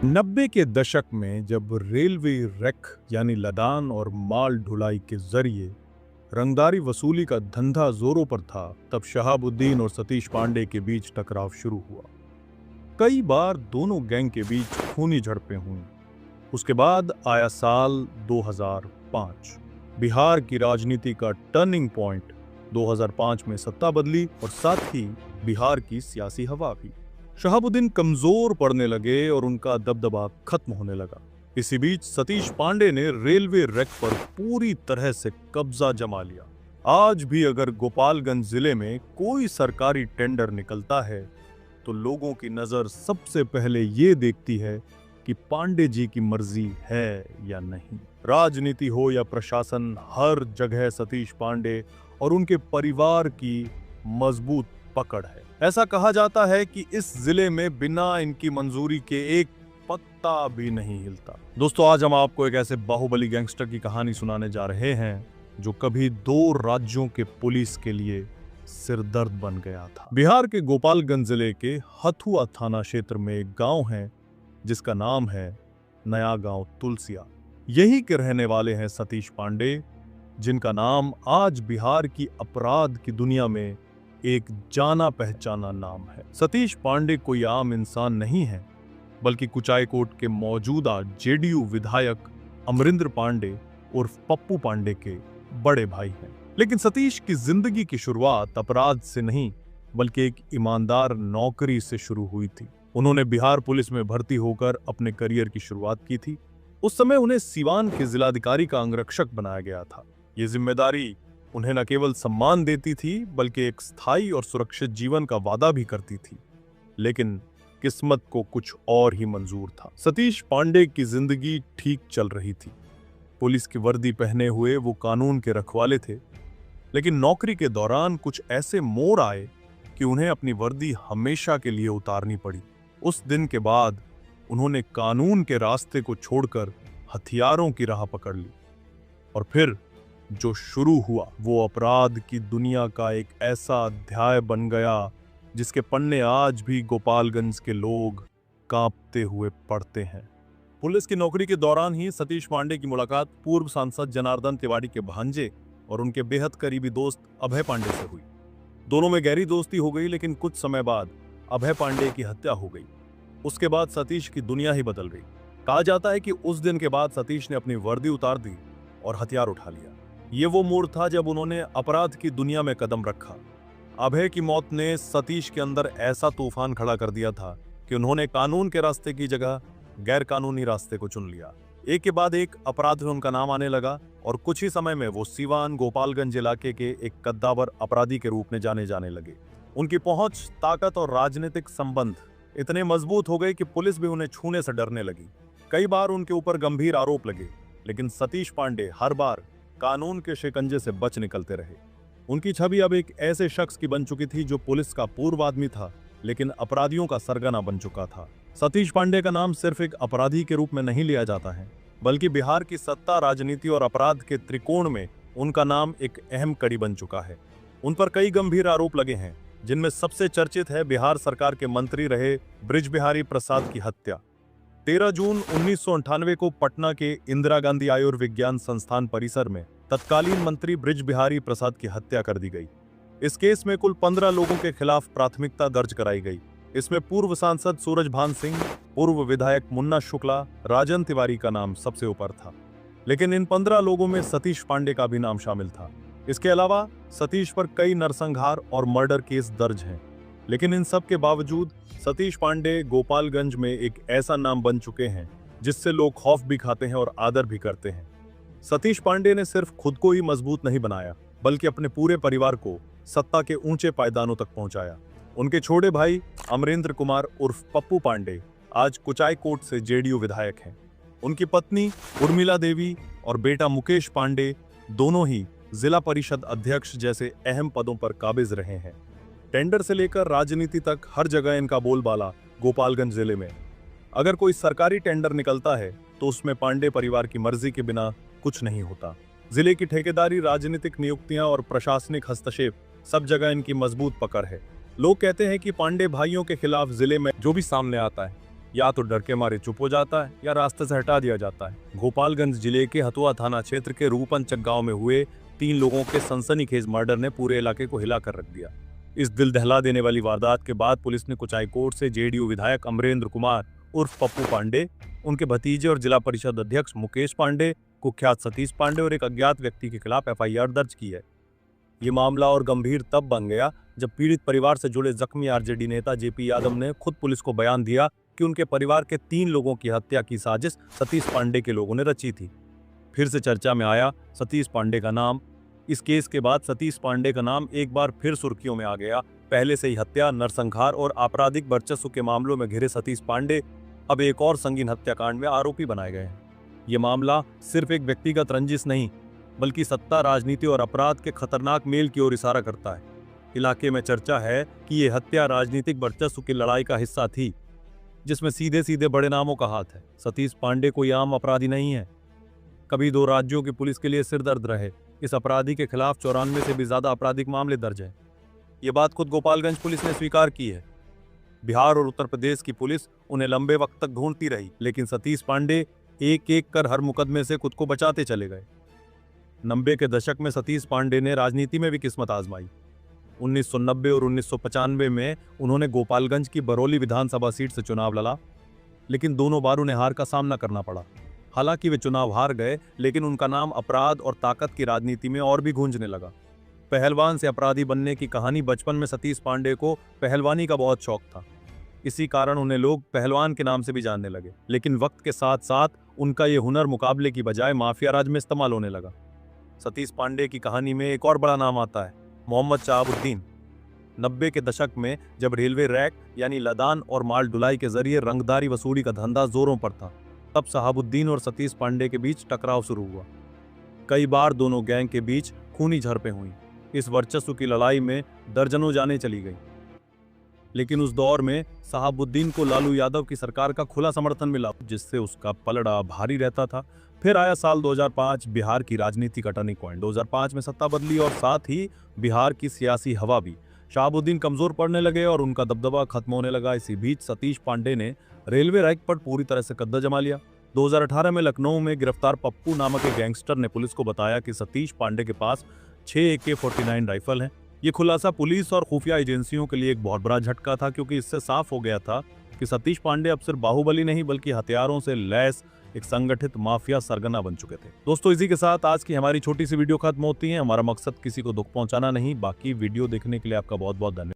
90 के दशक में जब रेलवे रैक यानी लदान और माल ढुलाई के जरिए रंगदारी वसूली का धंधा जोरों पर था, तब शहाबुद्दीन और सतीश पांडे के बीच टकराव शुरू हुआ। कई बार दोनों गैंग के बीच खूनी झड़पें हुई। उसके बाद आया साल 2005। बिहार की राजनीति का टर्निंग पॉइंट। 2005 में सत्ता बदली और साथ ही बिहार की सियासी हवा भी। शहाबुद्दीन कमजोर पड़ने लगे और उनका दबदबा खत्म होने लगा। इसी बीच सतीश पांडे ने रेलवे रैक पर पूरी तरह से कब्जा जमा लिया। आज भी अगर गोपालगंज जिले में कोई सरकारी टेंडर निकलता है तो लोगों की नजर सबसे पहले ये देखती है कि पांडे जी की मर्जी है या नहीं। राजनीति हो या प्रशासन, हर जगह सतीश पांडे और उनके परिवार की मजबूत पकड़ है। ऐसा कहा जाता है कि इस जिले में बिना इनकी मंजूरी के एक पत्ता भी नहीं हिलता। दोस्तों, आज हम आपको एक ऐसे बाहुबली गैंगस्टर की कहानी सुनाने जा रहे हैं जो कभी दो राज्यों के पुलिस के लिए सिरदर्द बन गया था। बिहार के गोपालगंज जिले के हथुआ थाना क्षेत्र में एक गांव है जिसका नाम है नया गांव तुलसिया। यही के रहने वाले हैं सतीश पांडे, जिनका नाम आज बिहार की अपराध की दुनिया में एक जाना पहचाना नाम है। सतीश पांडे कोई आम इंसान नहीं है, बल्कि कुचायकोट के मौजूदा जेडीयू विधायक अमरिंदर पांडे उर्फ पप्पू पांडे के बड़े भाई हैं। लेकिन सतीश की जिंदगी की शुरुआत अपराध से नहीं, बल्कि एक ईमानदार नौकरी से शुरू हुई थी। उन्होंने बिहार पुलिस में भर्ती होकर अपने करियर की शुरुआत की थी। उस समय उन्हें सीवान के जिलाधिकारी का अंगरक्षक बनाया गया था। ये जिम्मेदारी उन्हें न केवल सम्मान देती थी, बल्कि एक स्थायी और सुरक्षित जीवन का वादा भी करती थी। लेकिन किस्मत को कुछ और ही मंजूर था। सतीश पांडे की जिंदगी ठीक चल रही थी। पुलिस की वर्दी पहने हुए वो कानून के रखवाले थे। लेकिन नौकरी के दौरान कुछ ऐसे मोड़ आए कि उन्हें अपनी वर्दी हमेशा के लिए उतारनी पड़ी। उस दिन के बाद उन्होंने कानून के रास्ते को छोड़कर हथियारों की राह पकड़ ली। और फिर जो शुरू हुआ वो अपराध की दुनिया का एक ऐसा अध्याय बन गया जिसके पन्ने आज भी गोपालगंज के लोग कांपते हुए पढ़ते हैं। पुलिस की नौकरी के दौरान ही सतीश पांडे की मुलाकात पूर्व सांसद जनार्दन तिवारी के भांजे और उनके बेहद करीबी दोस्त अभय पांडे से हुई। दोनों में गहरी दोस्ती हो गई, लेकिन कुछ समय बाद अभय पांडे की हत्या हो गई। उसके बाद सतीश की दुनिया ही बदल गई। कहा जाता है कि उस दिन के बाद सतीश ने अपनी वर्दी उतार दी और हथियार उठा लिया। ये वो मोड़ था जब उन्होंने अपराध की दुनिया में कदम रखा। अभय की मौत ने सतीश के अंदर ऐसा तूफान खड़ा कर दिया था कि उन्होंने कानून के रास्ते की जगह गैर कानूनी रास्ते को चुन लिया। एक के बाद एक अपराध में उनका नाम आने लगा और कुछ ही समय में वो सीवान गोपालगंज इलाके के एक कद्दावर अपराधी के रूप में जाने लगे। उनकी पहुंच, ताकत और राजनीतिक संबंध इतने मजबूत हो गए कि पुलिस भी उन्हें छूने से डरने लगी। कई बार उनके ऊपर गंभीर आरोप लगे, लेकिन सतीश पांडे हर बार कानून के शिकंजे से बच निकलते रहे। उनकी छवि अब एक ऐसे शख्स की बन चुकी थी जो पुलिस का पूर्व आदमी था, लेकिन अपराधियों का सरगना बन चुका था। सतीश पांडे का नाम सिर्फ एक अपराधी के रूप में नहीं लिया जाता है, बल्कि बिहार की सत्ता, राजनीति और अपराध के त्रिकोण में उनका नाम एक अहम कड़ी बन चुका है। उन पर कई गंभीर आरोप लगे हैं, जिनमें सबसे चर्चित है बिहार सरकार के मंत्री रहे बृज बिहारी प्रसाद की हत्या। 13 जून 1998 को पटना के इंदिरा गांधी आयुर्विज्ञान संस्थान परिसर में तत्कालीन मंत्री बृज बिहारी प्रसाद की हत्या कर दी गई। इस केस में कुल 15 लोगों के खिलाफ प्राथमिकता दर्ज कराई गई। इसमें पूर्व सांसद सूरजभान सिंह, पूर्व विधायक मुन्ना शुक्ला, राजन तिवारी का नाम सबसे ऊपर था। लेकिन इन 15 लोगों में सतीश पांडे का भी नाम शामिल था। इसके अलावा सतीश पर कई नरसंहार और मर्डर केस दर्ज हैं। लेकिन इन सब के बावजूद सतीश पांडे गोपालगंज में एक ऐसा नाम बन चुके हैं जिससे लोग खौफ भी खाते हैं और आदर भी करते हैं। सतीश पांडे ने सिर्फ खुद को ही मजबूत नहीं बनाया, बल्कि अपने पूरे परिवार को सत्ता के ऊंचे पायदानों तक पहुंचाया। उनके छोटे भाई अमरेंद्र कुमार उर्फ पप्पू पांडे आज कुचायकोट से जेडीयू विधायक हैं। उनकी पत्नी उर्मिला देवी और बेटा मुकेश पांडे दोनों ही जिला परिषद अध्यक्ष जैसे अहम पदों पर काबिज रहे हैं। टेंडर से लेकर राजनीति तक हर जगह इनका बोलबाला गोपालगंज जिले में। अगर कोई सरकारी टेंडर निकलता है तो उसमें पांडे परिवार की मर्जी के बिना कुछ नहीं होता। जिले की ठेकेदारी, राजनीतिक नियुक्तियां और प्रशासनिक हस्तक्षेप, सब जगह इनकी मजबूत पकड़ है। लोग कहते हैं कि पांडे भाइयों के खिलाफ जिले में जो भी सामने आता है या तो डर के मारे चुप हो जाता है या रास्ते से हटा दिया जाता है। गोपालगंज जिले के हथुआ थाना क्षेत्र के रूपनचक गांव में हुए 3 लोगों के सनसनीखेज मर्डर ने पूरे इलाके को हिलाकर रख दिया। इस दिल दहला देने वाली वारदात के बाद पुलिस ने कुचाई कोर्ट से जेडीयू विधायक अमरेंद्र कुमार उर्फ पप्पू पांडे, उनके भतीजे और जिला परिषद अध्यक्ष मुकेश पांडे, कुख्यात सतीश पांडे और एक अज्ञात व्यक्ति के खिलाफ एफआईआर दर्ज की है। ये मामला और गंभीर तब बन गया जब पीड़ित परिवार से जुड़े जख्मी आरजेडी नेता जेपी यादव ने खुद पुलिस को बयान दिया कि उनके परिवार के 3 लोगों की हत्या की साजिश सतीश पांडे के लोगों ने रची थी। फिर से चर्चा में आया सतीश पांडे का नाम। इस केस के बाद सतीश पांडे का नाम एक बार फिर सुर्खियों में आ गया। पहले से ही हत्या, नरसंहार और आपराधिक वर्चस्व के मामलों में घिरे सतीश पांडे अब एक और संगीन हत्याकांड में आरोपी बनाए गए हैं। ये मामला सिर्फ एक व्यक्तिगत रंजिश नहीं, बल्कि सत्ता, राजनीति और अपराध के खतरनाक मेल की ओर इशारा करता है। इलाके में चर्चा है कि ये हत्या राजनीतिक वर्चस्व की लड़ाई का हिस्सा थी, जिसमें सीधे सीधे बड़े नामों का हाथ है। सतीश पांडे कोई आम अपराधी नहीं है। कभी 2 राज्यों की पुलिस के लिए सिरदर्द रहे। इस अपराधी के खिलाफ 94 से भी ज्यादा आपराधिक मामले दर्ज हैं। ये बात खुद गोपालगंज पुलिस ने स्वीकार की है। बिहार और उत्तर प्रदेश की पुलिस उन्हें लंबे वक्त तक ढूंढती रही, लेकिन सतीश पांडे एक एक कर हर मुकदमे से खुद को बचाते चले गए। 90 के दशक में सतीश पांडे ने राजनीति में भी किस्मत आजमाई। 1990 और 1995 में उन्होंने गोपालगंज की बरौली विधानसभा सीट से चुनाव लड़ा, लेकिन दोनों बार उन्हें हार का सामना करना पड़ा। हालांकि वे चुनाव हार गए, लेकिन उनका नाम अपराध और ताकत की राजनीति में और भी गूंजने लगा। पहलवान से अपराधी बनने की कहानी। बचपन में सतीश पांडे को पहलवानी का बहुत शौक था। इसी कारण उन्हें लोग पहलवान के नाम से भी जानने लगे। लेकिन वक्त के साथ साथ उनका ये हुनर मुकाबले की बजाय माफिया राज में इस्तेमाल होने लगा। सतीश पांडे की कहानी में एक और बड़ा नाम आता है, मोहम्मद शहाबुद्दीन। 90 के दशक में जब रेलवे रैक यानी लदान और माल ढुलाई के जरिए रंगदारी वसूली का धंधा जोरों पर था, तब शहाबुद्दीन और सतीश पांडे के बीच टकराव शुरू हुआ। कई बार दोनों गैंग के बीच खूनी झड़पें हुई। इस वर्चस्व की लड़ाई में दर्जनों जानें चली गई। लेकिन उस दौर में शहाबुद्दीन को लालू यादव की सरकार का खुला समर्थन मिला, जिससे उसका पलड़ा भारी रहता था। फिर आया साल 2005, बिहार की राजनीति का टर्निंग पॉइंट। 2005 में सत्ता बदली और साथ ही बिहार की सियासी हवा भी। शहाबुद्दीन कमजोर पड़ने लगे और उनका दबदबा खत्म होने लगा। इसी बीच सतीश पांडे ने रेलवे रैक पर पूरी तरह से कब्जा जमा लिया। 2018 में लखनऊ में गिरफ्तार पप्पू नामक एक गैंगस्टर ने पुलिस को बताया कि सतीश पांडे के पास 6 AK-49 राइफल हैं। ये खुलासा पुलिस और खुफिया एजेंसियों के लिए एक बहुत बड़ा झटका था, क्योंकि इससे साफ हो गया था कि सतीश पांडे अब सिर्फ बाहुबली नहीं, बल्कि हथियारों से लैस एक संगठित माफिया सरगना बन चुके थे। दोस्तों, इसी के साथ आज की हमारी छोटी सी वीडियो खत्म होती है। हमारा मकसद किसी को दुख पहुंचाना नहीं। बाकी वीडियो देखने के लिए आपका बहुत बहुत धन्यवाद।